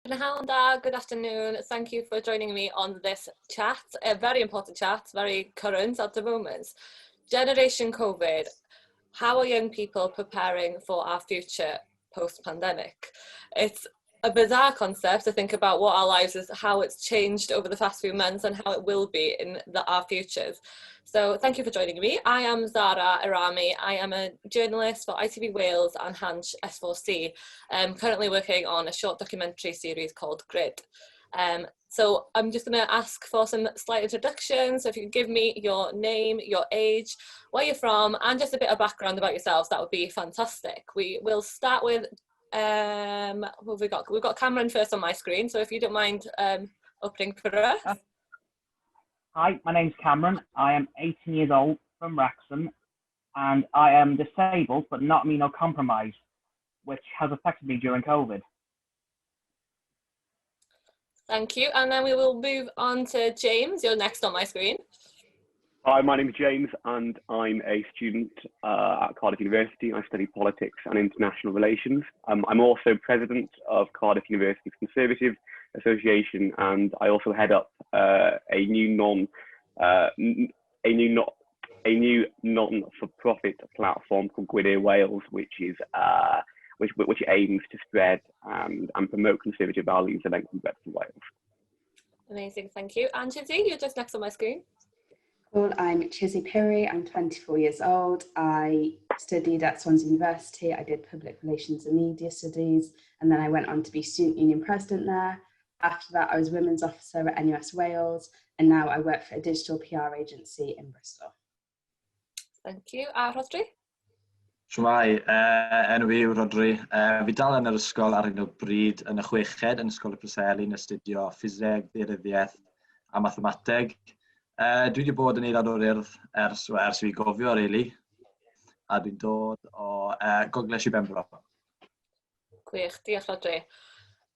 Prynhawn da, good afternoon. Thank you for joining me on this chat, a very important chat, very current at the moment. Generation COVID, how are young people preparing for our future post-pandemic? It's a bizarre concept to think about what our lives is, how it's changed over the past few months and how it will be in our futures. So thank you for joining me. I am Zara Arami. I am a journalist for ITV Wales and Hanch S4C. I'm currently working on a short documentary series called Grid. So I'm just going to ask for some slight introductions. So if you could give me your name, your age, where you're from, and just a bit of background about yourselves, that would be fantastic. We will start with, what have we got? We've got Cameron first on my screen. So if you don't mind opening for us. Hi, my name's Cameron. I am 18 years old from Wrexham, and I am disabled but not immunocompromised, which has affected me during COVID. Thank you. And then we will move on to James. You're next on my screen. Hi, my name is James, and I'm a student at Cardiff University. I study politics and international relations. I'm also president of Cardiff University's Conservative Association, and I also head up a new non-for-profit platform called Gwydir Wales, which aims to spread and promote conservative values in length and breadth of Wales. Amazing, thank you. And Chizzy, you're just next on my screen. Well, I'm Chizzy Pirrie. I'm 24 years old. I studied at Swansea University. I did public relations and media studies, and then I went on to be student union president there. After that, I was women's officer at NUS Wales, and now I work for a digital PR agency in Bristol. Thank you. A Rodri? Shwmai, enw fi yw Rodri. Fi dal yn yr ysgol ar hyn o bryd yn y chweched yn Ysgol y Preseli yn astudio ffiseg, ddeiryddiaeth a mathemateg. Dwi wedi bod yn aelod o'r urdd ers fi gofio, rili, a dwi'n dod o Gogledd Benfro. Gwych, diolch Rodri.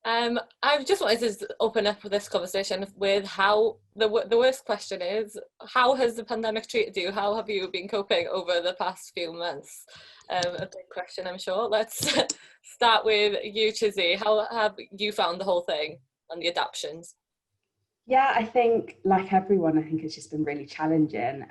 I just wanted to open up this conversation with how the worst question is, how has the pandemic treated you? How have you been coping over the past few months? A big question, I'm sure. Let's start with you, Chizzy. How have you found the whole thing and the adaptations? Yeah, I think, like everyone, I think it's just been really challenging.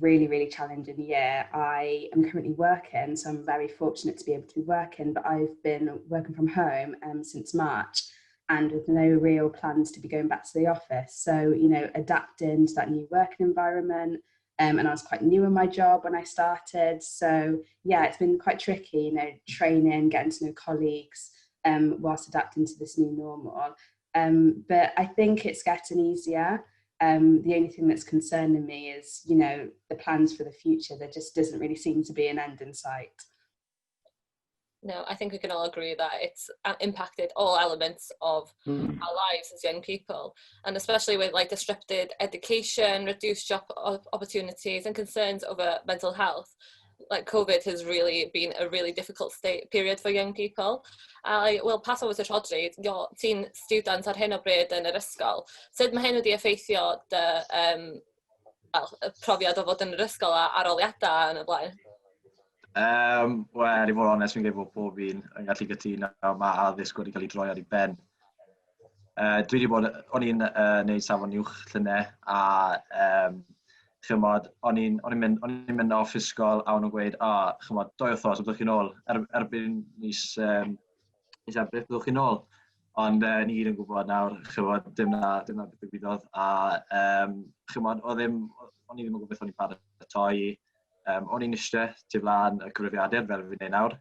Really challenging year. I am currently working, so I'm very fortunate to be able to be working, but I've been working from home since March, and with no real plans to be going back to the office. So, you know, adapting to that new working environment, and I was quite new in my job when I started. So yeah, it's been quite tricky, you know, training, getting to know colleagues, whilst adapting to this new normal. But I think it's getting easier. The only thing that's concerning me is, you know, the plans for the future. There just doesn't really seem to be an end in sight. No, I think we can all agree that it's impacted all elements of our lives as young people, and especially with like disrupted education, reduced job opportunities and concerns over mental health. Like COVID has really been a really difficult period for young people. I will pass over to Rodri. Ti'n student ar hyn o bryd yn yr ysgol. Sut mae hyn wedi effeithio dy profiad o fod yn yr ysgol a aroliadau yn y blaen? Wel, i fod onest, fi'n gwybod bob un yn gallu gytuno mae addysg wedi cael ei droi ar ei ben. Dwi wedi bod, o'n i'n neud safon uwch llynau a chymod, o'n i'n mynd off ysgol a o'n nhw'n gweud, chymod, 2 wythnos, byddwch chi'n ôl, erbyn mis Ebrill, byddwch chi'n ôl. Ond ni gyd yn gwybod nawr, chymod, dim na beth ddigwyddodd. A chymod, o'n i ddim yn gwybod beth o'n i'n paratoi. O'n i'n eistedd tu flaen y cyfrifiadur fel fi'n neud nawr.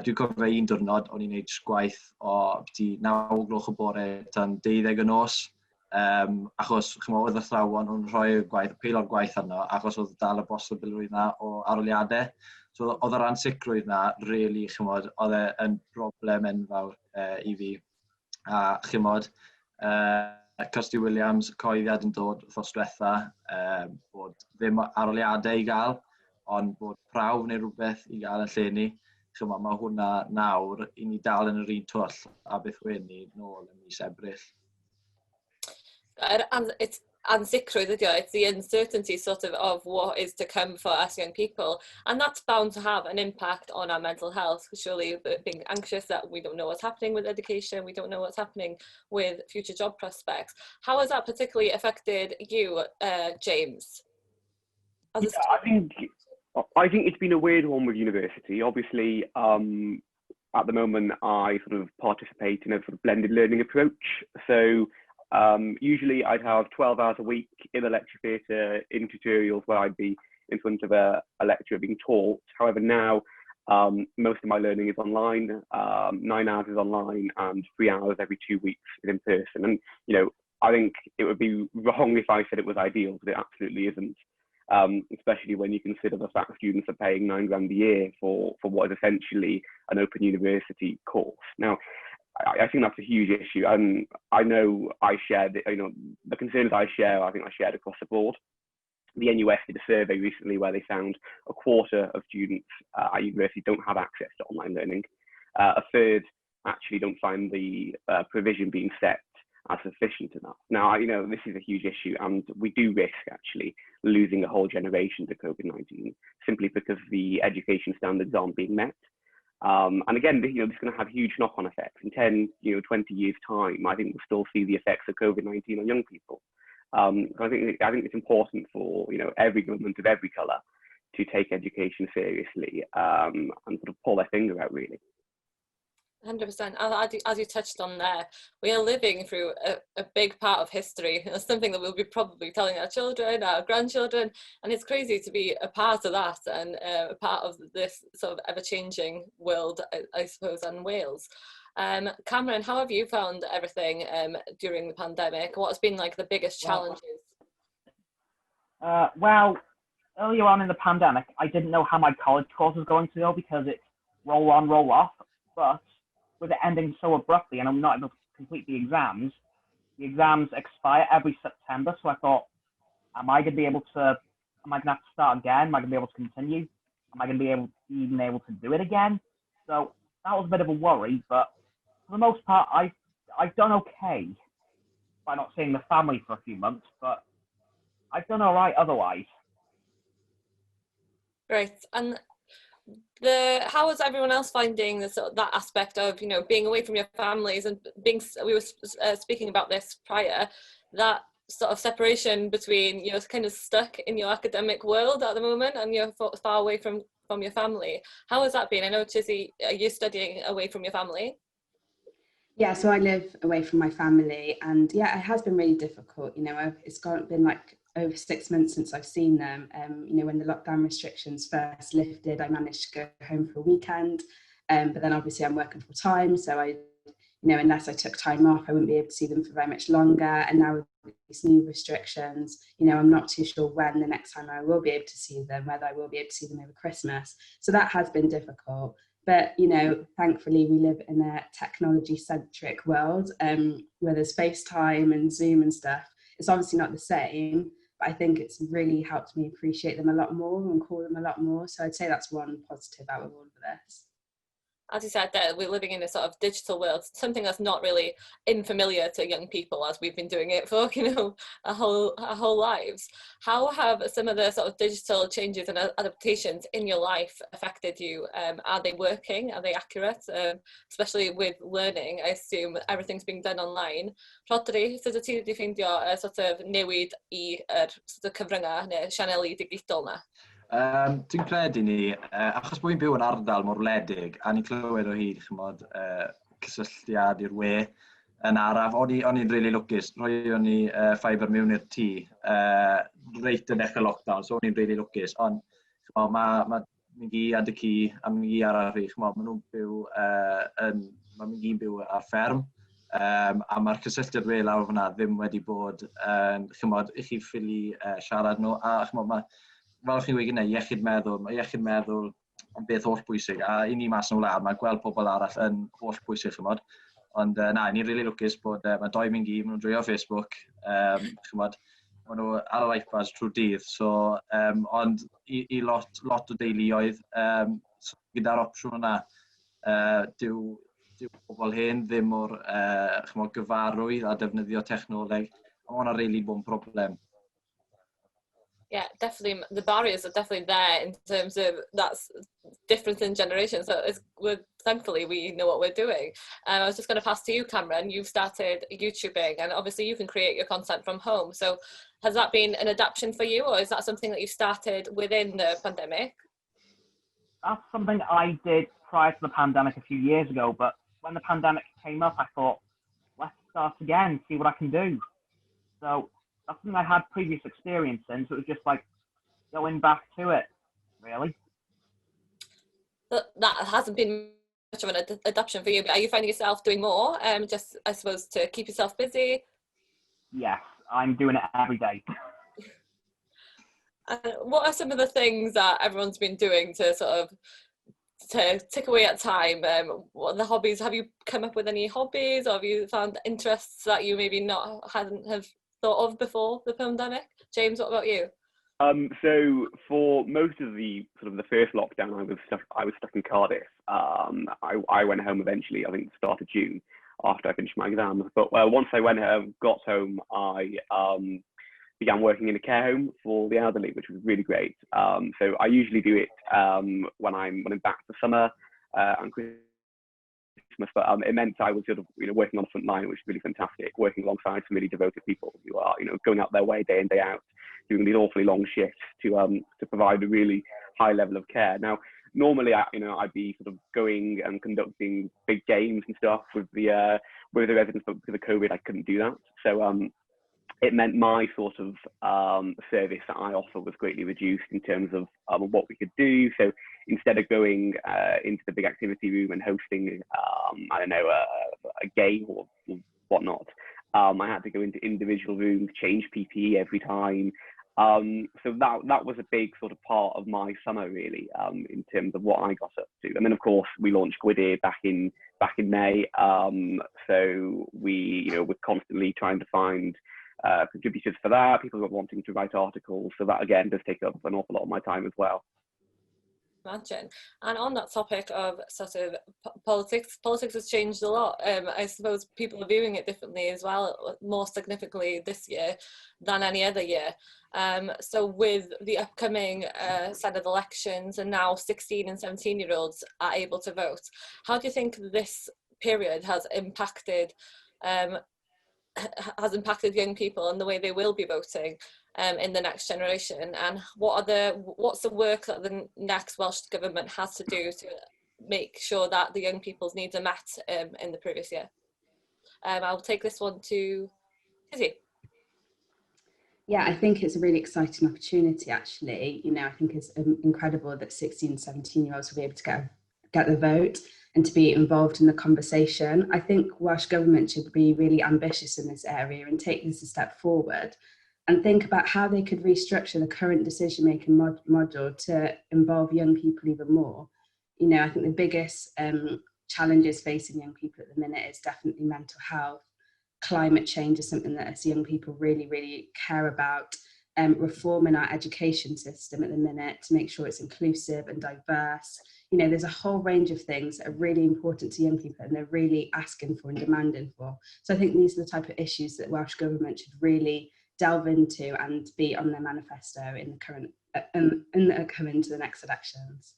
Dwi'n cofio un diwrnod, o'n i'n neud gwaith o 9 gloch y bore tan 12 y nos. Achos oedd y athrawon yn rhoi peilor gwaith arno, achos oedd dal y bosibilrwydd yna o aroliadau. So oedd yr ansicrwydd yna, really, oedd e'n broblem enfawr i fi. A chymod, Kirsty Williams, coeddiad yn dod wrthos diwetha, bod ddim aroliadau i gael, ond bod prawf neu rhywbeth i gael yn lle ni. Chymod, mae hwnna nawr i ni dal yn yr un twll a beth wedyn ni nôl yn mis Ebrill. And it's ansicrwydd ydi o, it's the uncertainty sort of what is to come for us young people, and that's bound to have an impact on our mental health. Surely being anxious that we don't know what's happening with education, we don't know what's happening with future job prospects. How has that particularly affected you, James? Yeah, I think it's been a weird one with university. Obviously, at the moment, I sort of participate in a sort of blended learning approach. So usually I'd have 12 hours a week in the lecture theatre in tutorials where I'd be in front of a lecturer being taught. However, now most of my learning is online. 9 hours is online and 3 hours every 2 weeks is in person. And, you know, I think it would be wrong if I said it was ideal, but it absolutely isn't. Especially when you consider the fact students are paying £9 grand a year for what is essentially an open university course. Now, I think that's a huge issue, and I know I share the concerns I share. I think I shared across the board. The NUS did a survey recently where they found a quarter of students at university don't have access to online learning. A third actually don't find the provision being set as sufficient enough. Now, this is a huge issue, and we do risk actually losing a whole generation to COVID-19 simply because the education standards aren't being met. And again, this is going to have huge knock-on effects. In 10, 20 years' time, I think we'll still see the effects of COVID-19 on young people. I think it's important for every government of every colour to take education seriously and sort of pull their finger out, really. 100%. As you touched on there, we are living through a big part of history. It's something that we'll be probably telling our children, our grandchildren, and it's crazy to be a part of that and a part of this sort of ever-changing world, I suppose, and Wales. Cameron, how have you found everything during the pandemic? What has been like the biggest challenges? Well, earlier on in the pandemic, I didn't know how my college course was going to go because it's roll on, roll off, but with it ending so abruptly and I'm not able to complete the exams expire every September. So I thought, am I going to have to start again? Am I going to be able to continue? Am I going to be able to do it again? So that was a bit of a worry, but for the most part, I've done okay by not seeing the family for a few months, but I've done all right otherwise. Right. And how is everyone else finding that aspect of being away from your families and we were speaking about this prior, that sort of separation between you're kind of stuck in your academic world at the moment and you're far away from your family. How has that been? I know, Chizzy, are you studying away from your family? Yeah, so I live away from my family, and yeah, it has been really difficult. It's been like over 6 months since I've seen them. When the lockdown restrictions first lifted, I managed to go home for a weekend, but then obviously I'm working full time, so unless I took time off, I wouldn't be able to see them for very much longer. And now with these new restrictions, I'm not too sure when the next time I will be able to see them, whether I will be able to see them over Christmas. So that has been difficult. But, thankfully we live in a technology-centric world where there's FaceTime and Zoom and stuff. It's obviously not the same, but I think it's really helped me appreciate them a lot more and call them a lot more. So I'd say that's one positive out of all of this. As you said there, we're living in a sort of digital world, something that's not really unfamiliar to young people as we've been doing it for, our whole lives. How have some of the sort of digital changes and adaptations in your life affected you? Are they working? Are they accurate? Especially with learning, I assume everything's being done online. Rodri, sut ti wedi ffeindio sort of newid I sort of cyfryngau neu sianeli digidol na? Dwi'n credu ni, achos bod fi'n byw yn ardal mor wledig, a ni'n clywed o hyd, cysylltiad i'r we yn araf. O'n i'n really lwcus, roeddwn ni ffiber mewn i'r tŷ, reit yn dechrau lockdown, so o'n i'n really lwcus. Ond mae Migi a dy ci a Migi arall i, maen nhw'n byw, mae Migi'n byw ar fferm, a mae'r cysylltiad we lawr fyna ddim wedi bod, i chi ffili siarad nhw, a fel chi'n gweud gyda, iechyd meddwl yn beth holl bwysig, a i ni mas yn wlad, mae gweld pobl arall yn holl bwysig, ond ni'n really lwcus bod mae doi Migi, maen nhw'n dreulio Facebook, maen nhw ar yr iPads trwy'r dydd, so, ond i lot o deuluoedd, gyda'r opsiwn yna, dyw pobl hyn ddim o'r gyfarwydd a defnyddio technoleg, hwnna'n really bod yn problem. Yeah, definitely. The barriers are definitely there in terms of that's difference in generations. So thankfully we know what we're doing. I was just going to pass to you, Cameron. You've started YouTubing, and obviously you can create your content from home. So has that been an adaptation for you, or is that something that you started within the pandemic? That's something I did prior to the pandemic a few years ago, but when the pandemic came up, I thought, let's start again, see what I can do. So that's something I had previous experience in, so it was just like going back to it, really. That hasn't been much of an adaptation for you, but are you finding yourself doing more, just, I suppose, to keep yourself busy? Yes, I'm doing it every day. What are some of the things that everyone's been doing to sort of to take away at time? What are the hobbies? Have you come up with any hobbies, or have you found interests that you maybe hadn't have thought of before the pandemic? James, what about you? So for most of the first lockdown, I was stuck in Cardiff. I went home eventually, I think the start of June, after I finished my exams. But once I got home, I began working in a care home for the elderly, which was really great. So I usually do it when I'm back for summer and Christmas, but it meant I was sort of working on the front line, which is really fantastic. Working alongside some really devoted people who are going out their way day in day out, doing these awfully long shifts to provide a really high level of care. Now, normally I'd be sort of going and conducting big games and stuff with the residents, but because of COVID, I couldn't do that. So it meant my sort of service that I offer was greatly reduced in terms of what we could do. So instead of going into the big activity room and hosting, a game or whatnot, I had to go into individual rooms, change PPE every time. So that was a big sort of part of my summer, really, in terms of what I got up to. And then, of course, we launched Gwydir back in May. So we're constantly trying to find contributors for that, people who are wanting to write articles. So that, again, does take up an awful lot of my time as well. Imagine. And on that topic of sort of politics has changed a lot. I suppose people are viewing it differently as well, more significantly this year than any other year. So with the upcoming Senedd elections, and now 16 and 17-year-olds are able to vote, how do you think this period has impacted young people and the way they will be voting in the next generation? And what's the work that the next Welsh Government has to do to make sure that the young people's needs are met in the previous year? I'll take this one to Izzy. Yeah, I think it's a really exciting opportunity, actually. I think it's incredible that 16 and 17-year-olds will be able to get the vote and to be involved in the conversation. I think Welsh Government should be really ambitious in this area and take this a step forward and think about how they could restructure the current decision-making model to involve young people even more. I think the biggest challenges facing young people at the minute is definitely mental health. Climate change is something that as young people really, really care about. Reforming our education system at the minute to make sure it's inclusive and diverse. There's a whole range of things that are really important to young people and they're really asking for and demanding for. So I think these are the type of issues that Welsh Government should really delve into and be on their manifesto in the current coming to the next elections.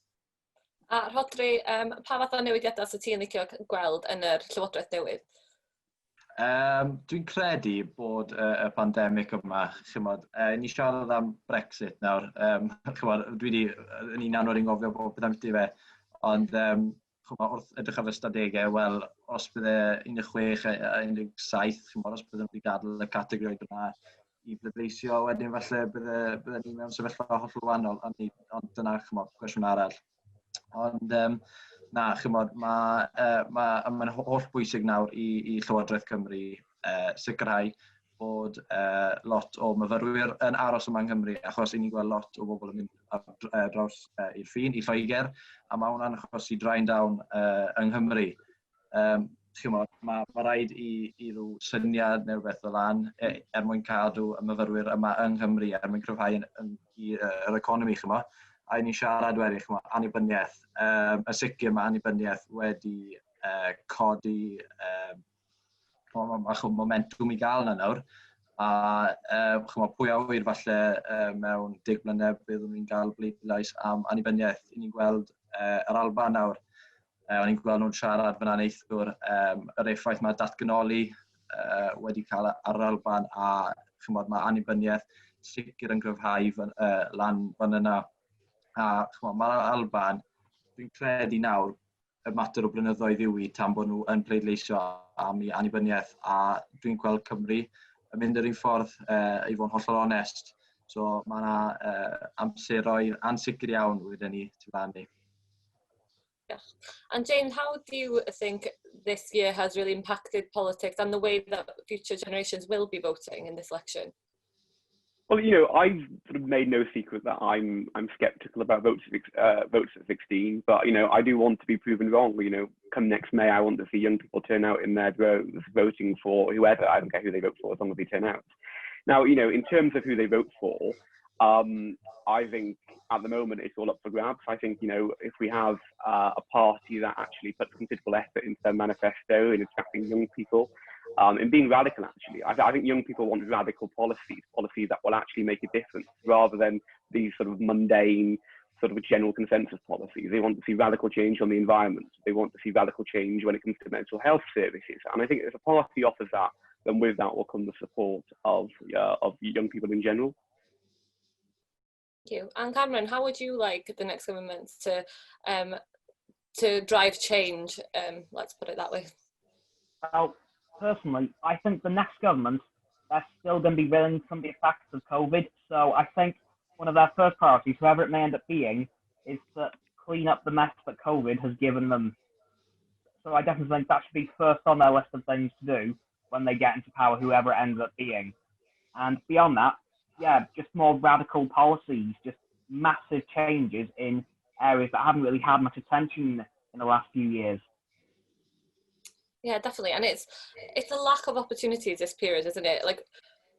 Rhodri, pa fath o newidiadau sydd ti'n licio gweld yn yr Llywodraeth newydd? Dwi'n credu bod y pandemig yma, ni siarad am Brexit nawr, dwi yn un anodd yn gofio bod beth amdano fe, ond wrth edrych ar y stadegau, wel, os bydde 16 a 17, os bydde nhw wedi gadael y categoriaid yna i bleidleisio, wedyn falle bydde ni mewn sefyllfa hollol wahanol, ond dyna cwestiwn arall. Ond mae'n holl bwysig nawr i Llywodraeth Cymru sicrhau bod lot o myfyrwyr yn aros yma yng Nghymru, achos ni'n gweld lot o bobl yn mynd draws i'r ffin, i Lloegr, a mae hwnna'n achosi draen down yng Nghymru. Mae rhaid i ryw syniad neu rhywbeth fel hyn mwyn cadw y myfyrwyr yma yng Nghymru, mwyn cryfhau yr economi, a ni'n siarad wedi, annibyniaeth. Y sicr mae annibyniaeth wedi codi momentum i gael yna nawr, pwy a wyr falle mewn 10 mlynedd byddwn ni'n cael bleidlais am annibyniaeth. I ni'n gweld yr Alban nawr, o'n i'n gweld nhw'n siarad fyna neithwr, yr effaith mae datganoli wedi cael ar yr Alban a mae annibyniaeth sicr yn gryfhau lan fan yna. A mae'r Alban, dwi'n credu nawr, y mater o blynyddoedd yw tan bod nhw yn pleidleisio am ei annibyniaeth a dwi'n gweld Cymru yn mynd yr un ffordd i fod yn hollol onest. So mae yna amseroedd ansicr iawn wedyn ni tu fan ni. Yeah. And James, how do you think this year has really impacted politics and the way that future generations will be voting in this election? Well, I've sort of made no secret that I'm sceptical about votes at 16, but I do want to be proven wrong. Come next May, I want to see young people turn out in their droves, voting for whoever. I don't care who they vote for, as long as they turn out. Now, in terms of who they vote for, I think at the moment it's all up for grabs. I think if we have a party that actually puts considerable effort into their manifesto in attracting young people, and being radical, actually. I think young people want radical policies that will actually make a difference, rather than these sort of mundane, sort of general consensus policies. They want to see radical change on the environment. They want to see radical change when it comes to mental health services. And I think if a party offers that, then with that will come the support of young people in general. Thank you. And Cameron, how would you like the next government to drive change? Let's put it that way. Well, personally, I think the next government, they're still going to be reeling from the effects of COVID. So I think one of their first priorities, whoever it may end up being, is to clean up the mess that COVID has given them. So I definitely think that should be first on their list of things to do when they get into power, whoever it ends up being. And beyond that, yeah, just more radical policies, just massive changes in areas that haven't really had much attention in the last few years. Yeah, definitely. And it's a lack of opportunities this period, isn't it? Like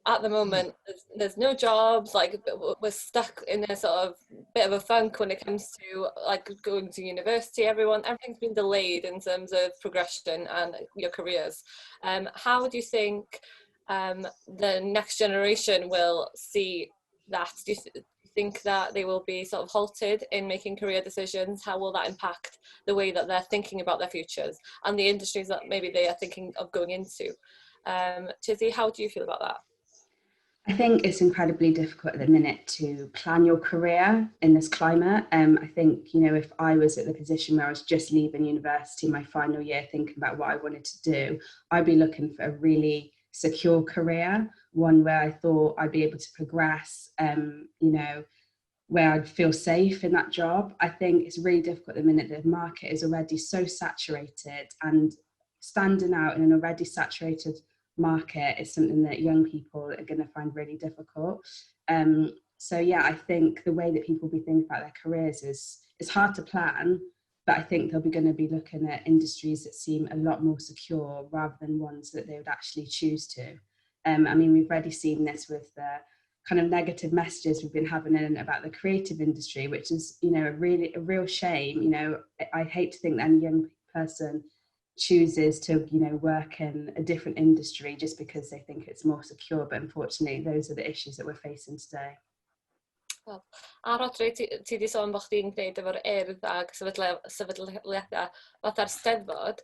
at the moment, there's no jobs, like we're stuck in a sort of bit of a funk when it comes to like going to university. Everything's been delayed in terms of progression and your careers. How do you think the next generation will see that? Do you think that they will be sort of halted in making career decisions? How will that impact the way that they're thinking about their futures and the industries that maybe they are thinking of going into? Chizzy, how do you feel about that? I think it's incredibly difficult at the minute to plan your career in this climate. I think, if I was at the position where I was just leaving university, my final year, thinking about what I wanted to do, I'd be looking for a really secure career, one where I thought I'd be able to progress, where I'd feel safe in that job. I think it's really difficult at the minute. The market is already so saturated, and standing out in an already saturated market is something that young people are going to find really difficult. So yeah, I think the way that people will be thinking about their careers is hard to plan, but I think they'll be going to be looking at industries that seem a lot more secure rather than ones that they would actually choose to. We've already seen this with the kind of negative messages we've been having in about the creative industry, which is, a real shame. I hate to think that any young person chooses to, work in a different industry just because they think it's more secure. But unfortunately, those are the issues that we're facing today. Well, a Rodri, ti di sôn bod chdi'n gwneud efo'r urdd ag sefydliadau fatha'r Steddfod.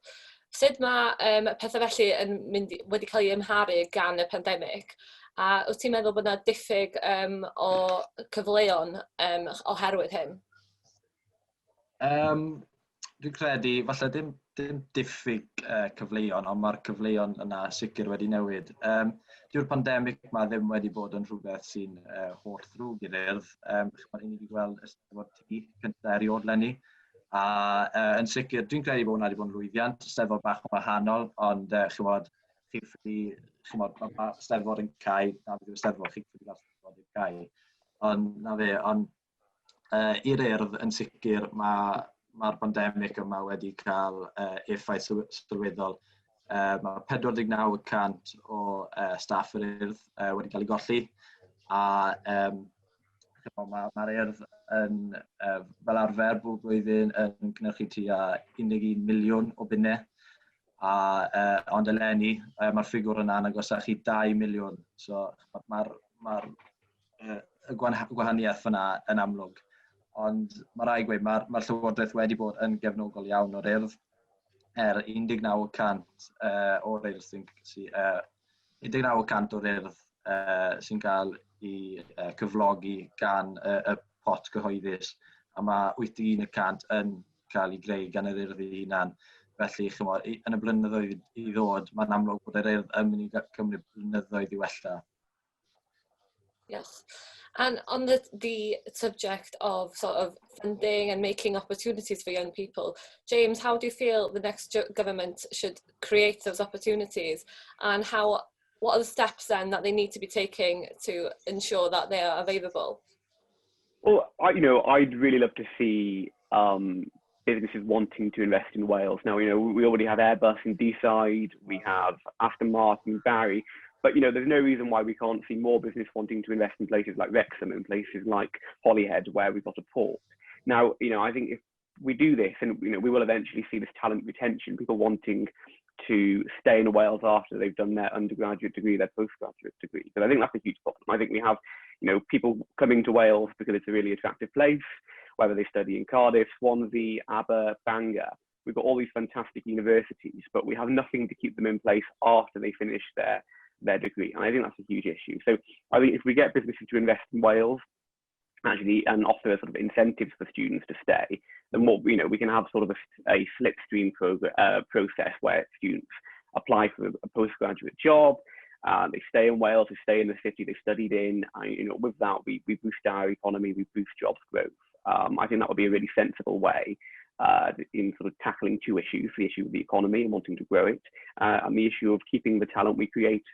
Sut mae pethau felly wedi cael ei ymharu gan y pandemig? A wyt ti'n meddwl bod yna diffyg o cyfleon oherwydd hyn? Dwi'n credu, falle ddim diffyg cyfleon, ond mae'r cyfleon yna sicr wedi newid. Dyw'r pandemig mae ddim wedi bod yn rhywbeth sy'n holl ddrwg i'r urdd. Mae'n unig i gweld Eisteddfod Tŷ cyntaf erioed lenni. A yn sicr, dwi'n credu bod hwnna wedi bod yn lwyddiant, Eisteddfod bach yn wahanol, ond mae Eisteddfod yn cael, na bydd Eisteddfod, chi'n ffili gael Eisteddfod yn cael. Ond i'r urdd yn sicr mae'r pandemig yma wedi cael effaith sylweddol. Mae 49% o staff yr urdd wedi cael ei golli, a mae'r urdd fel arfer bob blwyddyn yn cynhyrchu tua 11 miliwn o bunnau, Ond eleni, mae'r ffigwr yna'n agosach i 2 miliwn. So mae'r gwahaniaeth yna yn amlwg. Ond mae rai gweud, mae'r Llywodraeth wedi bod yn gefnogol iawn o'r urdd. 19% o'r urdd sy'n cael ei cyflogi gan y pot cyhoeddus, a mae 81% yn cael ei greu gan yr urdd ei hunan. Felly, yn y blynyddoedd i ddod, mae'n amlwg bod yr urdd yn mynd i cymryd blynyddoedd i wella. Yes. And on the subject of sort of funding and making opportunities for young people, James, how do you feel the next government should create those opportunities, and what are the steps then that they need to be taking to ensure that they are available? Well, I'd really love to see businesses wanting to invest in Wales. Now, we already have Airbus in Deeside, we have Aston Martin, Barry, but there's no reason why we can't see more business wanting to invest in places like Wrexham and places like Holyhead, where we've got a port. Now, I think if we do this, and we will eventually see this talent retention, people wanting to stay in Wales after they've done their undergraduate degree, their postgraduate degree. But I think that's a huge problem. I think we have, people coming to Wales because it's a really attractive place, whether they study in Cardiff, Swansea, Aber, Bangor. We've got all these fantastic universities, but we have nothing to keep them in place after they finish their degree. And I think that's a huge issue. So I think if we get businesses to invest in Wales, actually, and offer sort of incentives for students to stay, then we can have sort of a slipstream process where students apply for a postgraduate job, they stay in Wales, they stay in the city they studied in, and with that we boost our economy, we boost jobs growth. I think that would be a really sensible way in sort of tackling two issues: the issue of the economy and wanting to grow it, and the issue of keeping the talent we create.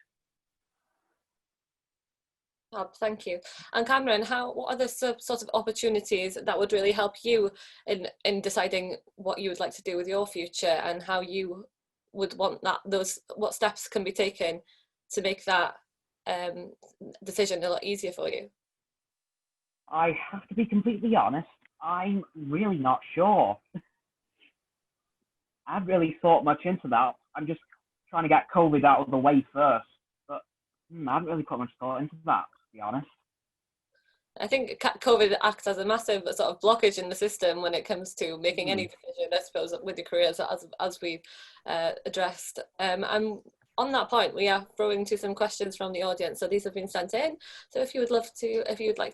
Oh, thank you. And Cameron, what are the sort of opportunities that would really help you in deciding what you would like to do with your future, and how you would want what steps can be taken to make that decision a lot easier for you? I have to be completely honest, I'm really not sure. I haven't really thought much into that. I'm just trying to get COVID out of the way first, but I haven't really put much thought into that, to be honest. I think COVID acts as a massive sort of blockage in the system when it comes to making any decision, I suppose, with your careers, as we've addressed. And on that point, we are throwing to some questions from the audience. So these have been sent in. So if you would like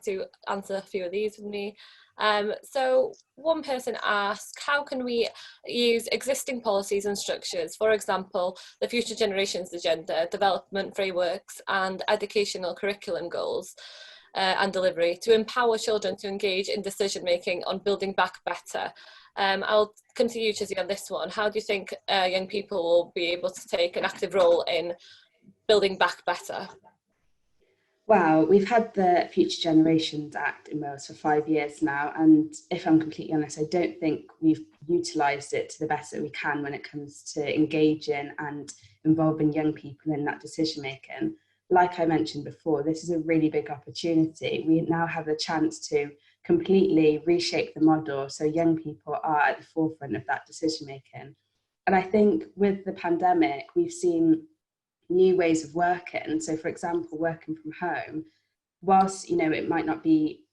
to answer a few of these with me. So one person asked, how can we use existing policies and structures, for example, the Future Generations Agenda, development frameworks and educational curriculum goals and delivery, to empower children to engage in decision making on building back better? I'll come to you, Chizzy, on this one. How do you think young people will be able to take an active role in building back better? Wow, we've had the Future Generations Act in Wales for 5 years now, and if I'm completely honest, I don't think we've utilised it to the best that we can when it comes to engaging and involving young people in that decision making. Like I mentioned before, this is a really big opportunity. We now have the chance to completely reshape the model so young people are at the forefront of that decision making. And I think with the pandemic, we've seen new ways of working. So for example, working from home, whilst it might not be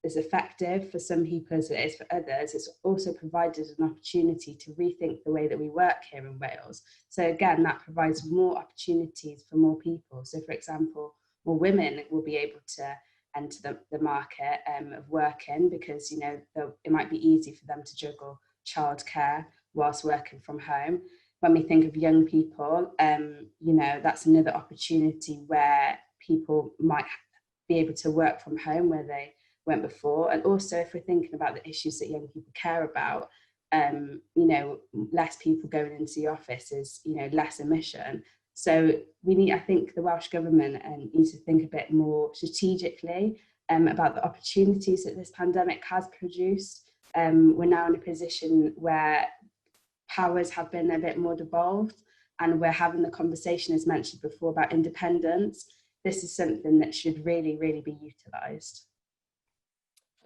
as effective for some people as it is for others, it's also provided an opportunity to rethink the way that we work here in Wales. So again, that provides more opportunities for more people. So for example, more women will be able to enter the market of working, because it might be easy for them to juggle childcare whilst working from home. When we think of young people, that's another opportunity where people might be able to work from home where they weren't before. And also, if we're thinking about the issues that young people care about, less people going into the office is, less emission. So I think the Welsh Government needs to think a bit more strategically about the opportunities that this pandemic has produced. We're now in a position where powers have been a bit more devolved, and we're having the conversation, as mentioned before, about independence. This is something that should really, really be utilised.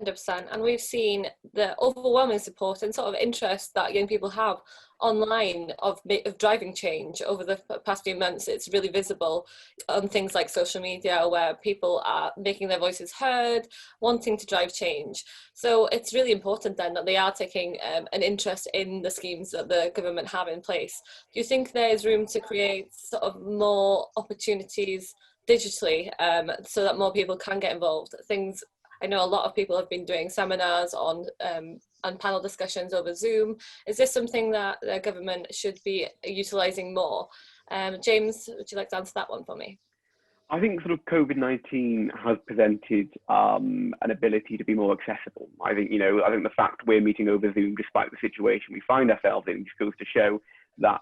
100%, and we've seen the overwhelming support and sort of interest that young people have online of driving change over the past few months. It's really visible on things like social media where people are making their voices heard, wanting to drive change. So it's really important then that they are taking an interest in the schemes that the government have in place. Do you think there's room to create sort of more opportunities digitally so that more people can get involved? I know a lot of people have been doing seminars on and panel discussions over Zoom. Is this something that the government should be utilising more? James, would you like to answer that one for me? I think sort of COVID-19 has presented an ability to be more accessible. I think the fact we're meeting over Zoom despite the situation we find ourselves in just goes to show that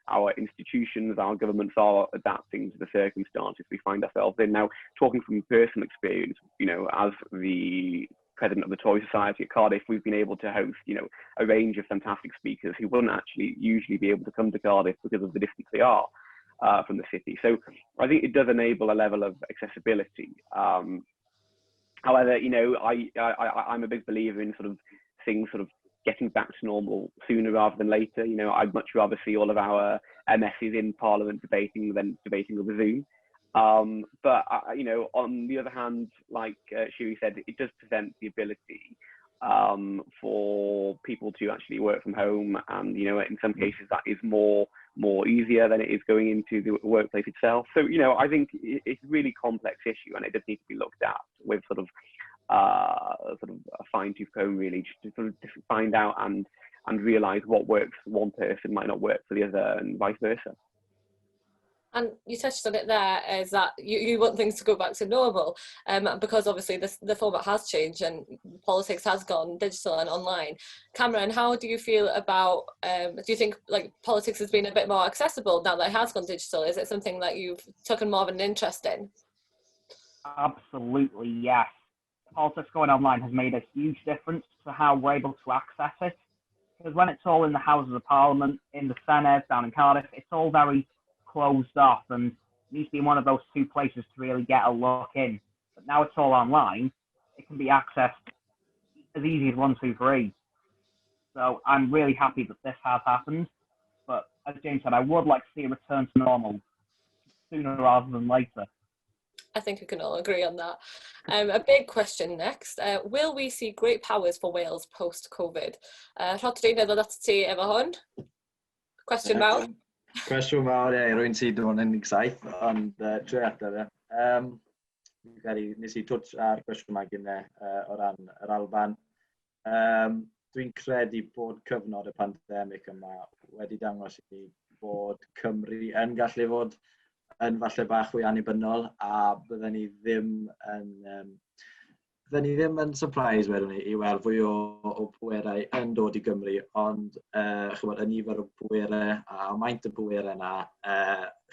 our institutions, our governments are adapting to the circumstances we find ourselves in. Now, talking from personal experience, as the president of the Tory Society at Cardiff, we've been able to host, a range of fantastic speakers who wouldn't actually usually be able to come to Cardiff because of the distance they are from the city. So I think it does enable a level of accessibility. However, I'm a big believer in sort of things sort of getting back to normal sooner rather than later. I'd much rather see all of our MSs in Parliament debating than debating over Zoom. But on the other hand, like Shiri said, it does present the ability for people to actually work from home, and in some cases that is more easier than it is going into the workplace itself. So I think it's a really complex issue, and it does need to be looked at with sort of a fine-tooth comb, really, just to sort of find out and realise what works for one person might not work for the other, and vice versa. And you touched on it there, is that you want things to go back to normal, because obviously the format has changed and politics has gone digital and online. Cameron, how do you feel about, do you think like politics has been a bit more accessible now that it has gone digital? Is it something that you've taken more of an interest in? Absolutely, yes. Politics going online has made a huge difference to how we're able to access it. Because when it's all in the Houses of Parliament, in the Senate, down in Cardiff, it's all very closed off and needs to be one of those two places to really get a look in. But now it's all online, it can be accessed as easy as 1, 2, 3. So I'm really happy that this has happened. But as James said, I would like to see a return to normal sooner rather than later. I think we can all agree on that. A big question next. Will we see great powers for Wales post-Covid? Rodri, ddod at ti efo hwn. Cwestiwn mawr. Cwestiwn mawr, rwy'n sydd o'n 17, ond trwy adar. Nes I twtch ar cwestiwn yma gyda o ran yr Alban. Dwi'n credu bod cyfnod y pandemig yma wedi dangos i bod Cymru yn gallu fod yn falle bach fwy annibynnol, a bydden ni ddim yn surprise wedyn ni i weld fwy o pwerau yn dod i Gymru, ond chymod, y nifer o pwerau a maint y pwerau yna,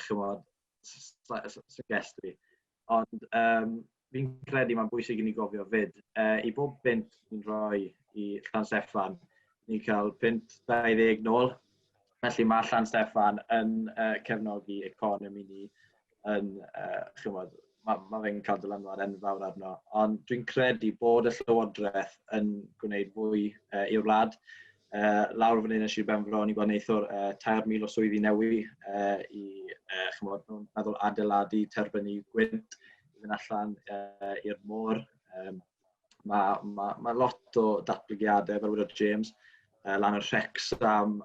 chymod, suggest fi. Ond fi'n credu mae'n bwysig i ni gofio fyd. I bob pint ni'n rhoi i Llan Steffan, ni'n cael pint 20 nôl. Felly mae Llan Steffan yn cefnogi economi ni, chymod, mae fe'n cael dylanwad enfawr arno. Ond dwi'n credu bod y Llywodraeth yn gwneud fwy i'r wlad. Lawr fan hyn ysir benfro, ni bod yn eithor 3,000 o swyddi newi i chymod, meddwl adeiladu terbynu gwynt i fynd allan i'r môr. Mae lot o datblygiadau, fel wedodd James, lan yr Wrecsam,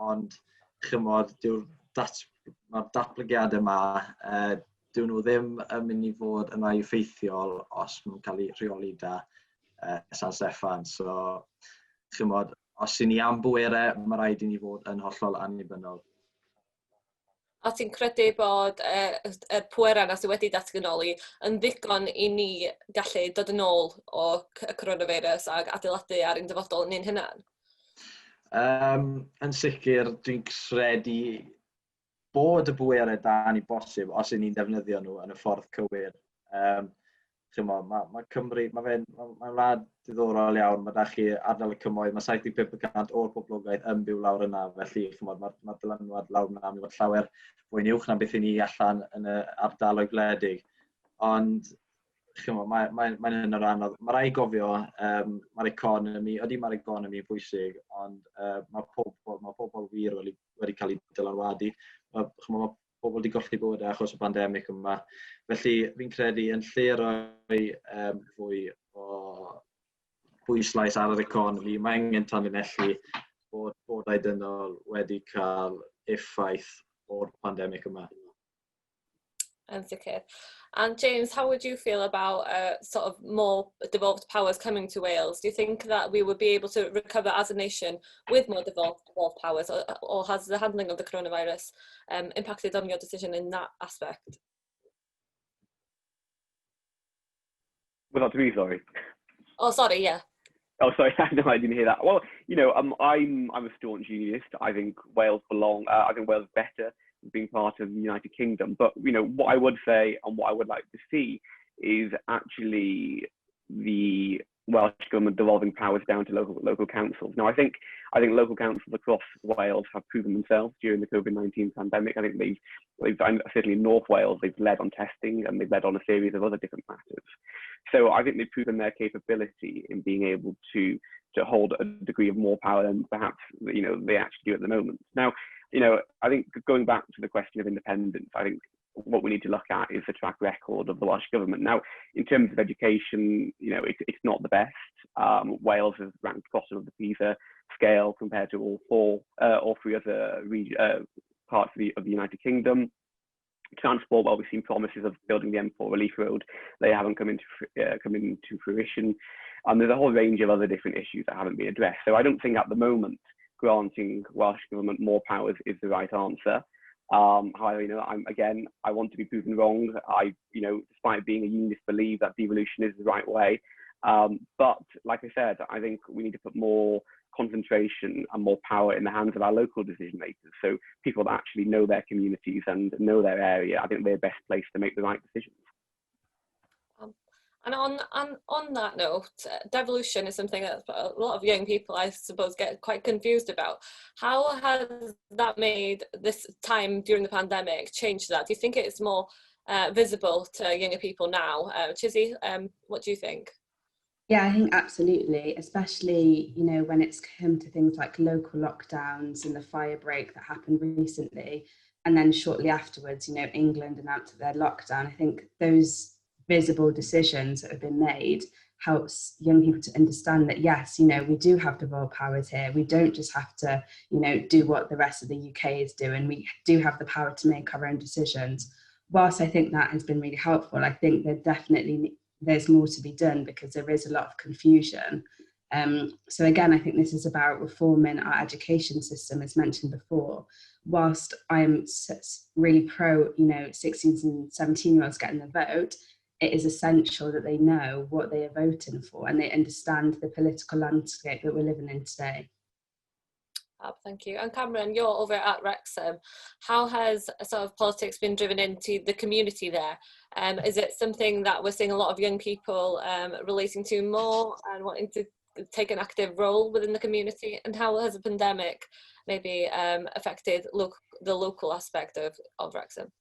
ond chymod, mae'r datblygiadau yma, dyn nhw ddim yn mynd i fod yna i effeithiol os nhw'n cael eu rheoli da San Steffan. So, chymod, os i ni am bwerau, mae rhaid i ni fod yn hollol annibynnol. A ti'n credu bod y pwerau na sydd wedi datganoli yn ddigon i ni gallu dod yn ôl o coronavirus ag adeiladu ar un dyfodol ni'n hynna'n? Yn sicr, dwi'n credu bod y bwerau da'n i bosib os ni'n defnyddio nhw yn y ffordd cywir. Mae Cymru, mae'n wlad diddorol iawn, mae da chi ardal y cymoedd, mae 75% o'r boblogaeth yn byw lawr yna, felly mae dylanwad lawr yna yn fod llawer fwy'n uwch na beth i ni allan yn y ardaloedd gwledig. Ond Mae'n hyn o'r anodd. Mae rai gofio, mae'r economi yn bwysig, ond mae pobl wir wedi cael eu dylanwadu. Mae pobl wedi golli bywydau achos y pandemig yma. Felly fi'n credu yn lle roi fwy o bwyslais ar yr economi, mae angen tanlinellu bod bodau dynol wedi cael effaith o'r pandemig yma. And sicr. And James, how would you feel about sort of more devolved powers coming to Wales? Do you think that we would be able to recover as a nation with more devolved powers, or has the handling of the coronavirus impacted on your decision in that aspect? Was that to me, sorry? Oh, sorry, yeah. Oh, sorry, no, I didn't hear that. Well, you know, I'm a staunch unionist. I think Wales I think Wales is better being part of the United Kingdom. But, you know, what I would say and what I would like to see is actually the Welsh Government devolving powers down to local councils. Now, I think local councils across Wales have proven themselves during the COVID-19 pandemic. I think they've certainly in North Wales, they've led on testing and they've led on a series of other different matters. So I think they've proven their capability in being able to hold a degree of more power than perhaps, you know, they actually do at the moment. Now, you know, I think going back to the question of independence, I think what we need to look at is the track record of the Welsh Government. Now, in terms of education, you know, it's not the best. Wales is ranked bottom of the PISA scale compared to all three other parts of the United Kingdom. Transport, well, we've seen promises of building the M4 relief road. They haven't come into fruition. There's a whole range of other different issues that haven't been addressed. So I don't think at the moment granting Welsh Government more powers is the right answer. However, you know, I want to be proven wrong. You know, despite being a unionist, believe that devolution is the right way. But like I said, I think we need to put more concentration and more power in the hands of our local decision makers. So people that actually know their communities and know their area, I think they're best placed to make the right decisions. And on that note, devolution is something that a lot of young people, I suppose, get quite confused about. How has that made this time during the pandemic change that? Do you think it's more visible to younger people now? Chizzy, what do you think? Yeah, I think absolutely, especially, you know, when it's come to things like local lockdowns and the fire break that happened recently, and then shortly afterwards, you know, England announced their lockdown. I think those visible decisions that have been made helps young people to understand that, yes, you know, we do have devolved powers here. We don't just have to, you know, do what the rest of the UK is doing. We do have the power to make our own decisions. Whilst I think that has been really helpful, I think there's more to be done because there is a lot of confusion. So again, I think this is about reforming our education system, as mentioned before. Whilst I'm really pro, you know, 16 and 17-year-olds getting the vote, it is essential that they know what they are voting for and they understand the political landscape that we're living in today. Thank you. And Cameron, you're over at Wrexham. How has sort of politics been driven into the community there? Is it something that we're seeing a lot of young people relating to more and wanting to take an active role within the community? And how has the pandemic maybe affected the local aspect of Wrexham?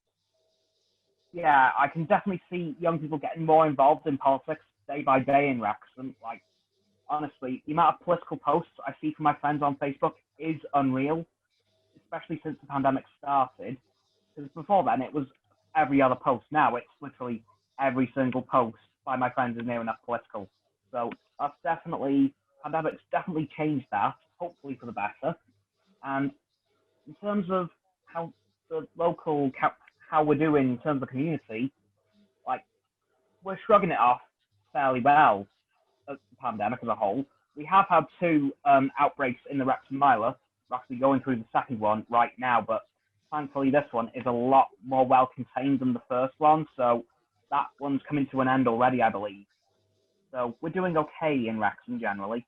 Yeah, I can definitely see young people getting more involved in politics day by day in Wrexham. Like, honestly, the amount of political posts I see from my friends on Facebook is unreal, especially since the pandemic started. Because before then, it was every other post. Now it's literally every single post by my friends is near enough political. So that's pandemic's definitely changed that, hopefully for the better. And in terms of how the local how we're doing in terms of the community, like, we're shrugging it off fairly well as the pandemic as a whole. We have had 2 outbreaks in the Wrexham Miler. We're actually going through the second one right now, but thankfully this one is a lot more well contained than the first one, so that one's coming to an end already, I believe. So we're doing okay in Wrexham generally.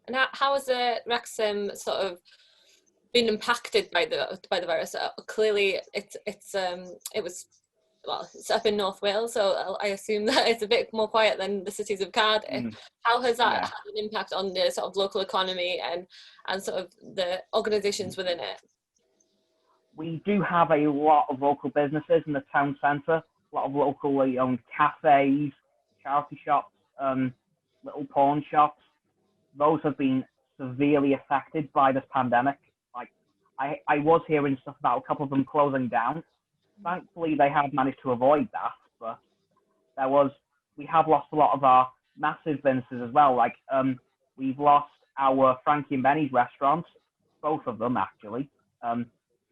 And how has Wrexham sort of been impacted by the virus? Clearly, it's up in North Wales, so I assume that it's a bit more quiet than the cities of Cardiff. How has that had an impact on the sort of local economy and sort of the organisations within it? We do have a lot of local businesses in the town centre, a lot of locally owned cafes, charity shops, little pawn shops, those have been severely affected by this pandemic. Like, I was hearing stuff about a couple of them closing down. Thankfully, they have managed to avoid that, but we have lost a lot of our massive businesses as well. Like, we've lost our Frankie and Benny's restaurants, both of them actually.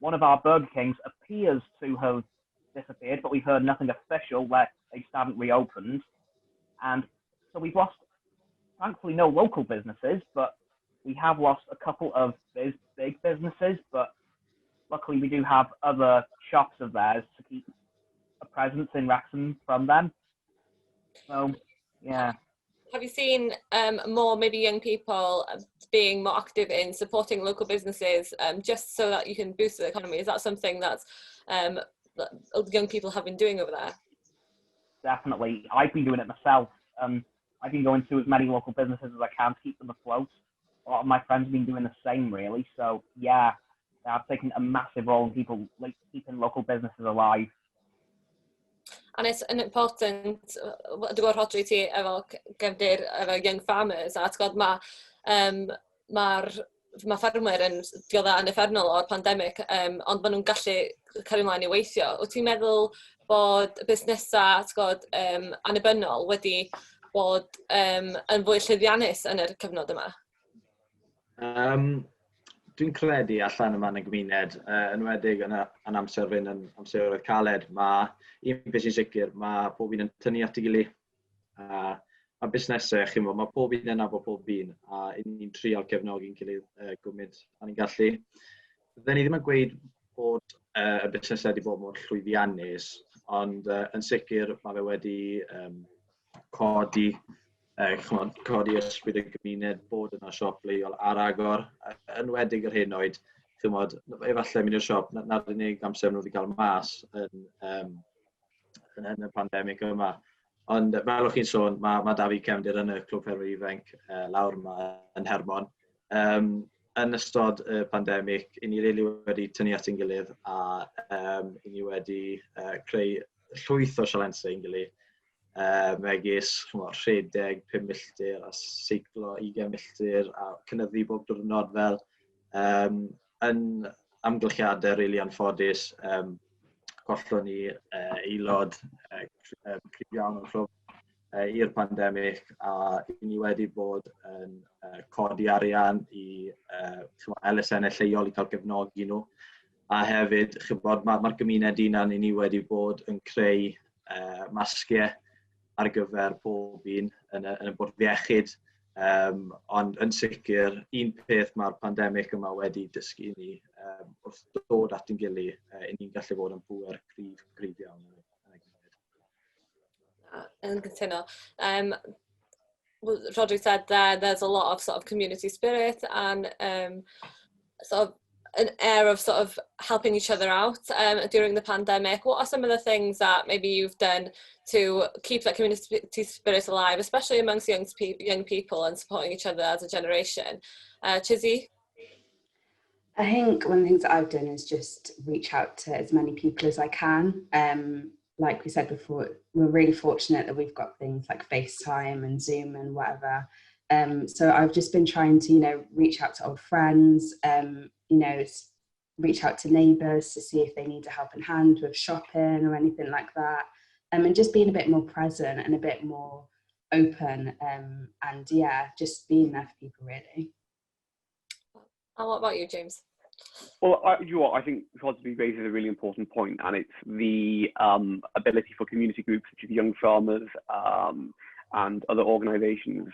One of our Burger Kings appears to have disappeared, but we've heard nothing official where they just haven't reopened. And so we've lost, thankfully, no local businesses, but we have lost a couple of big businesses. But luckily, we do have other shops of theirs to keep a presence in Wrexham from them. So, yeah. Have you seen more maybe young people being more active in supporting local businesses just so that you can boost the economy? Is that something that young people have been doing over there? Definitely. I've been doing it myself. I've been going to as many local businesses as I can to keep them afloat. A lot of my friends have been doing the same, really. So, yeah, I've taken a massive role in people like keeping local businesses alive. And it's an important, dwi'n gwybod Rodri ti efo gefndir efo young farmers, a ti'n gwybod mae ffarmwyr yn diodda yn effernol o'r pandemig, ond maen nhw'n gallu cario ymlaen i weithio. Wyt ti'n meddwl bod y busnesau annibynnol wedi bod yn fwy llwyddiannus yn yr cyfnod yma? Dwi'n credu allan yma yn y gymuned, yn wedig yn amser fynd yn amseroedd caled, mae un beth sy'n sicr, mae pob un yn tynnu at ei gilydd. Mae busnesau, mae pob un yn nabod pob un, a ni'n trial cefnogi'n gilydd gwmynt a ni'n gallu. Fydden ni ddim yn gweud bod y busnesau wedi bod mor llwyddiannus, ond yn sicr mae fe wedi codi ysbryd y gymuned bod yna siop leol ar agor, yn wedig yr hyn oed, efallai mynd i'r siop, na'r unig amser nhw wedi cael mas yn y pandemig yma. Ond fel o'ch chi'n sôn, mae da fi cefndir yn y Clwb Ffermwyr Ifanc lawr yma yn Hermon. Yn ystod y pandemig, i ni rili wedi tynnu at ein gilydd a i ni wedi creu llwyth o sialensau ein gilydd. Megis rhedeg 5 milltir a seiclo 20 milltir a cynyddu bob diwrnod fel yn amgylchiadau rili anffodus. Gollon ni aelod cryf iawn o'r clwb i'r pandemig a i ni wedi bod yn codi arian i elusennau lleol i cael gefnogi nhw. A hefyd, mae'r gymuned unan i ni wedi bod yn creu masgiau ar gyfer pob un yn y bwrdd iechyd, ond yn sicr, un peth mae'r pandemig yma wedi dysgu ni wrth dod at ein gilydd, ni'n gallu bod yn bwyr gryf iawn. Yn gytuno. Rodri said there's a lot of sort of community spirit and sort of an air of sort of helping each other out during the pandemic. What are some of the things that maybe you've done to keep that community spirit alive, especially amongst young people and supporting each other as a generation? Chizzy? I think one of the things that I've done is just reach out to as many people as I can. Like we said before, we're really fortunate that we've got things like FaceTime and Zoom and whatever. So I've just been trying to, reach out to old friends, reach out to neighbours to see if they need a helping hand with shopping or anything like that. And just being a bit more present and a bit more open. And yeah, just being there for people, really. And what about you, James? Well, I think Rodri raises a really important point, and it's the ability for community groups such as Young Farmers and other organisations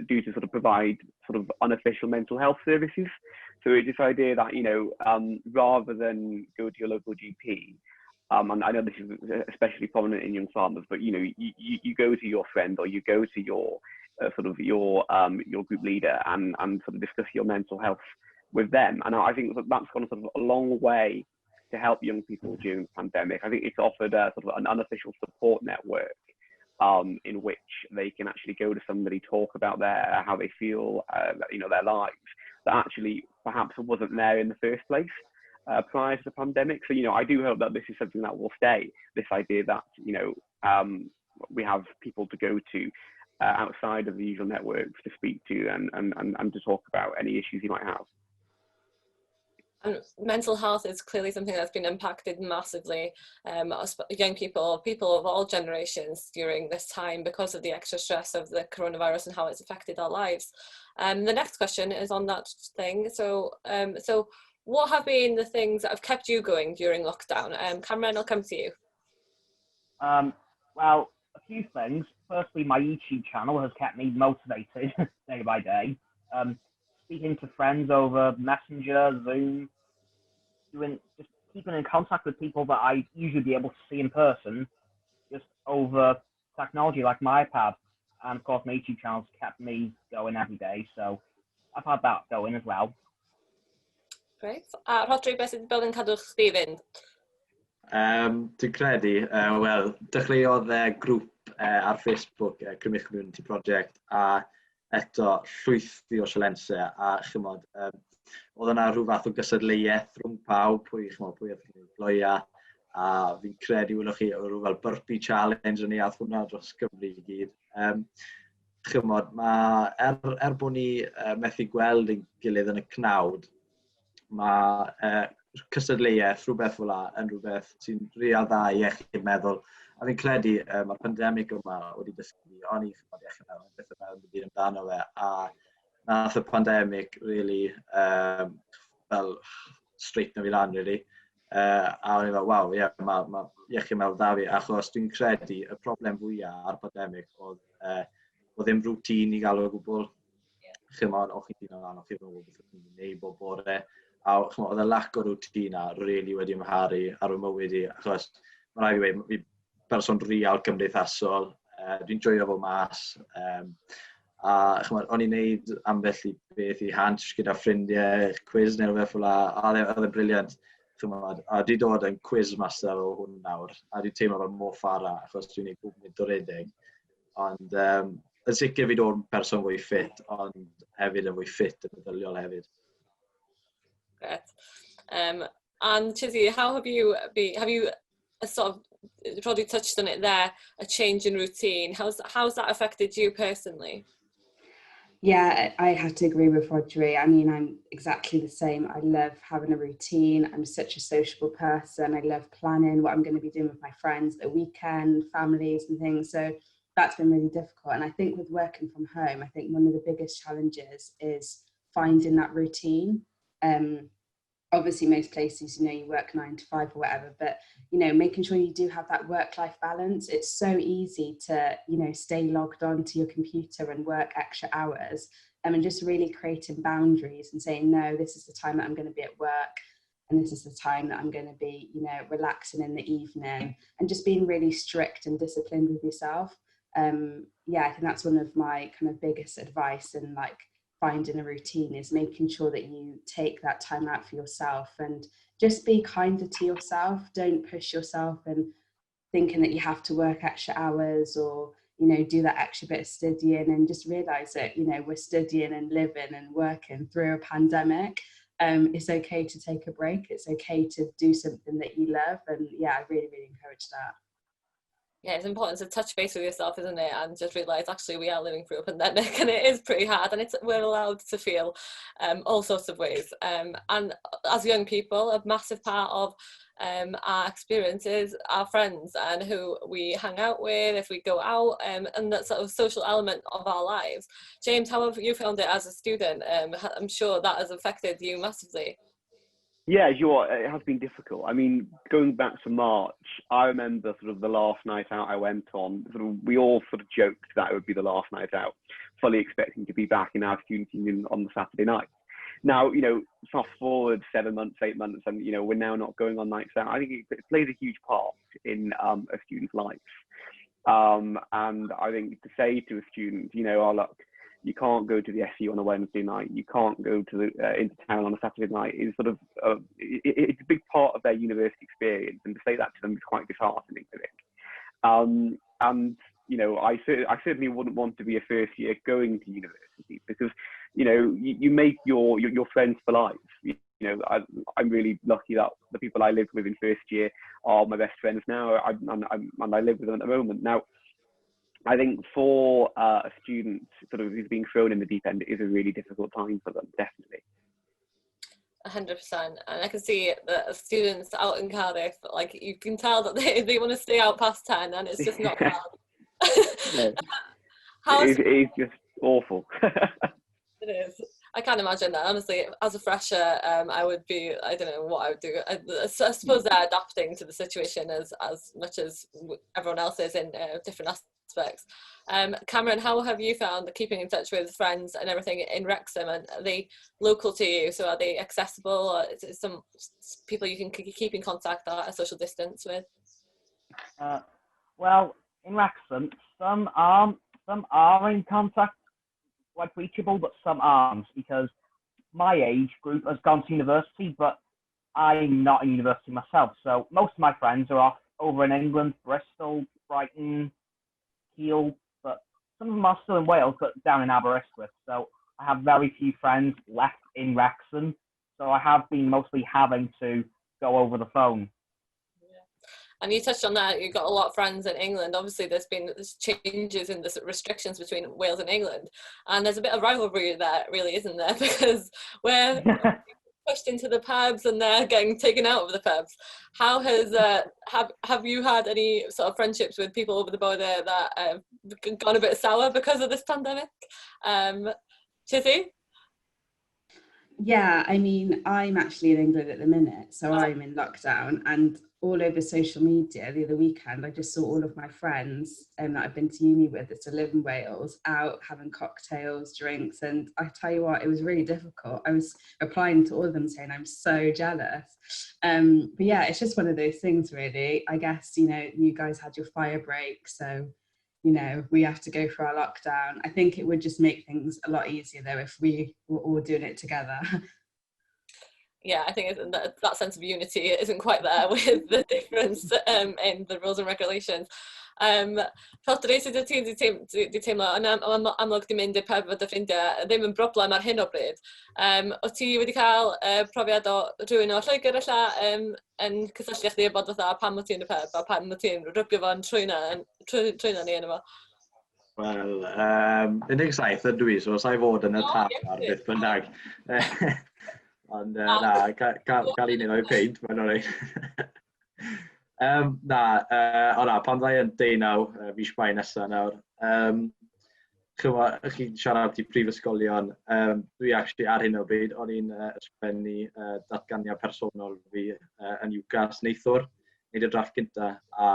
do to sort of provide sort of unofficial mental health services. So it's this idea that, rather than go to your local GP, and I know this is especially prominent in Young Farmers, but you go to your friend or you go to your your group leader and sort of discuss your mental health with them. And I think that's gone sort of a long way to help young people during the pandemic. I think it's offered a sort of an unofficial support network in which they can actually go to somebody, talk about how they feel, their lives, that actually perhaps wasn't there in the first place prior to the pandemic. So, I do hope that this is something that will stay, this idea that, we have people to go to outside of the usual networks to speak to and to talk about any issues you might have. And mental health is clearly something that's been impacted massively, young people, people of all generations during this time because of the extra stress of the coronavirus and how it's affected our lives. The next question is on that thing. So what have been the things that have kept you going during lockdown? Cameron, I'll come to you. Well, a few things. Firstly, my YouTube channel has kept me motivated day by day. Speaking to friends over Messenger, Zoom, just keeping in contact with people that I usually be able to see in person, just over technology like my iPad. And of course, my YouTube channel's kept me going every day, so I've had that going as well. Great. Rodri, beth sydd bod yn cadw chdi fynd? Dwi'n credu, wel, dechreuodd grŵp ar Facebook, Crymych Community Project, a eto llwythi o sialensau, a chymod, oedd yna rhyw fath o gysadleuaeth rhwng pawb, pwy oedd yn gloia, a fi'n credu wylwch chi rhyw fel burpee challenge yn ei ath hwnna dros Gymru i gyd. Chymod, bod ni methu gweld ein gilydd yn y cnawd, mae cystadleuaeth, rhywbeth fel yn rhywbeth sy'n real dda i iechyd meddwl. A fi'n credu mae'r pandemig yma wedi dysgu o'n i iechyd meddwl, beth yn meddwl byd amdano fe. A nath y pandemig really fel streitno fi lan, really. A o'n i fel, waw, mae iechyd meddwl dda fi, achos dwi'n credu y problem fwyaf ar pandemig oedd ddim rŵtin i gael o gwbl. Chymod, o'ch chi'n dyn o'n o'ch chi'n gwybod beth o'n i'n gwneud bob bore. A oedd y lack o rŵtina really wedi ymharu ar fy mywyd i, achos mae'n rhaid i weid, fi person real cymdeithasol, dwi'n joio fo mas, a o'n i'n neud ambell i beth i hans gyda ffrindiau, quiz neu rhywbeth fel a oedd e'n briliant. A di dod yn quiz master o hwn nawr, a dwi'n teimlo fel mor ffara, achos dwi'n neud gwbl doredig. Ond yn sicr fi dod yn person fwy ffit, ond hefyd yn fwy ffit yn meddyliol hefyd. Great. And Chizzy, how have you sort of probably touched on it there, a change in routine? How's that affected you personally? Yeah, I have to agree with Rodri. I mean, I'm exactly the same. I love having a routine. I'm such a sociable person. I love planning what I'm going to be doing with my friends at the weekend, families and things. So that's been really difficult. And I think with working from home, I think one of the biggest challenges is finding that routine. Obviously most places, you work 9 to 5 or whatever, but, making sure you do have that work-life balance. It's so easy to, stay logged on to your computer and work extra hours, and just really creating boundaries and saying, no, this is the time that I'm going to be at work, and this is the time that I'm going to be, relaxing in the evening, and just being really strict and disciplined with yourself. I think that's one of my kind of biggest advice in finding a routine, is making sure that you take that time out for yourself and just be kinder to yourself. Don't push yourself and thinking that you have to work extra hours or, do that extra bit of studying, and just realise that, we're studying and living and working through a pandemic. It's okay to take a break. It's okay to do something that you love. And I really, really encourage that. Yeah, it's important to touch base with yourself, isn't it? And just realise actually we are living through a pandemic and it is pretty hard, and we're allowed to feel all sorts of ways. And as young people, a massive part of our experience is our friends and who we hang out with, if we go out, and that sort of social element of our lives. James, how have you found it as a student? I'm sure that has affected you massively. Yeah, it has been difficult. I mean, going back to March, I remember sort of the last night out I went on, we all sort of joked that it would be the last night out, fully expecting to be back in our student union on the Saturday night. Now, fast forward 7 months, 8 months, and, we're now not going on nights out. I think it plays a huge part in a student's life. And I think to say to a student, oh, look, you can't go to the SU on a Wednesday night, you can't go to into town on a Saturday night, is sort of, it's a big part of their university experience, and to say that to them is quite disheartening, I think. And, I certainly wouldn't want to be a first year going to university, because, you make your friends for life. I'm really lucky that the people I lived with in first year are my best friends now, and I live with them at the moment. Now, I think for a student sort of who's being thrown in the deep end, it is a really difficult time for them, definitely. 100%, and I can see that students out in Cardiff, like you can tell that they want to stay out past 10, and it's just not fun. No. It is just awful. It is. I can't imagine that. Honestly, as a fresher, I would be, I don't know what I would do. I suppose they're adapting to the situation as much as everyone else is in different aspects. Cameron, how have you found keeping in touch with friends and everything in Wrexham? And are they local to you? So are they accessible? Or is it some people you can keep in contact at a social distance with? Well, in Wrexham, some are in contact, like reachable, but some aren't, because my age group has gone to university, but I'm not in university myself. So most of my friends are off over in England, Bristol, Brighton, Kiel, but some of them are still in Wales, but down in Aberystwyth. So I have very few friends left in Wrexham. So I have been mostly having to go over the phone. And you touched on that, you've got a lot of friends in England. Obviously, there's been changes in the restrictions between Wales and England. And there's a bit of rivalry there, really, isn't there? Because we're pushed into the pubs and they're getting taken out of the pubs. How has, have you had any sort of friendships with people over the border that have gone a bit sour because of this pandemic? Chizzy? Yeah, I mean, I'm actually in England at the minute, so I'm in lockdown, and all over social media the other weekend, I just saw all of my friends that I've been to uni with that still live in Wales out having cocktails, drinks, and I tell you what, it was really difficult. I was replying to all of them saying I'm so jealous. But yeah, it's just one of those things, really. I guess, you know, you guys had your fire break, so you know, we have to go through our lockdown. I think it would just make things a lot easier though if we were all doing it together. Yeah, I think that sense of unity isn't quite there with the difference in the rules and regulations. Rhodri, sut wyt ti'n di teimlo, yn amlwg di mynd i'r pub fod y ffrindiau ddim yn broblem ar hyn o bryd. O ti wedi cael profiad o rhywun o Lloegr ella yn cysylltu chdi a bod fatha pan wyt ti yn y pub a pan wyt ti'n rybio fo'n trwyna ni yn efo? Wel, 17 ydw i, so sa'i fod yn y tap ar beth bynnag. Ond na, cael un o'i peint, mae'n o'r ein. Pan ddau yn 19, fis Mai nesaf nawr. Chi'n siarad i prifysgolion, dwi actually ar hyn o bryd, o'n i'n ysgrifennu datganiad personol fi yn UCAS neithwr, wneud y drafft gynta, a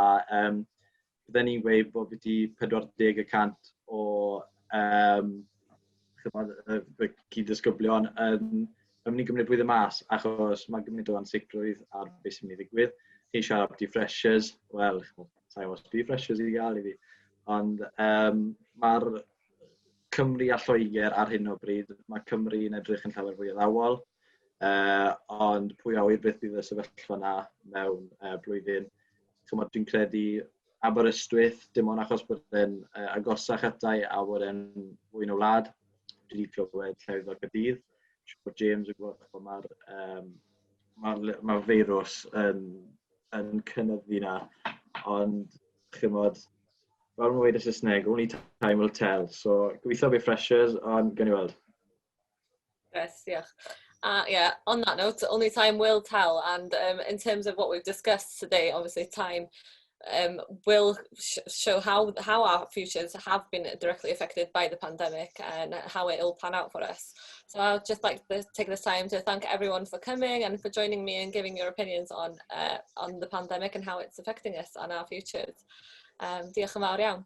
bydden ni'n gweud bod fi 40% o cyd-ysgyblion yn mynd i gymryd blwyddyn mas, achos mae gymryd o ansicrwydd ar beth sy'n mynd i ddigwydd. Chi'n siarad i freshers, wel, sa'n os bydd freshers i gael i fi, ond mae'r Cymru a Lloegr ar hyn o bryd, mae Cymru yn edrych yn llawer fwy addawol, ond pwy a wyr beth bydd y sefyllfa yna mewn blwyddyn. Dwi'n credu Aberystwyth, dim ond achos bod e'n agosach atau a bod e'n fwy yn y wlad. Dwi wedi clywed llewydd o'r Gaerdydd. Bod James yn gwybod bod mae'r feirws yn cynyddu yna, ond chymod, fel mae'n weid y Saesneg, only time will tell, so gobeithio bydd freshers, ond gawn ni weld. Yes, diolch. Yeah, on that note, only time will tell, and in terms of what we've discussed today, obviously time will show how our futures have been directly affected by the pandemic and how it will pan out for us. So I'd just like to take this time to thank everyone for coming and for joining me and giving your opinions on the pandemic and how it's affecting us and our futures. Diolch yn fawr iawn.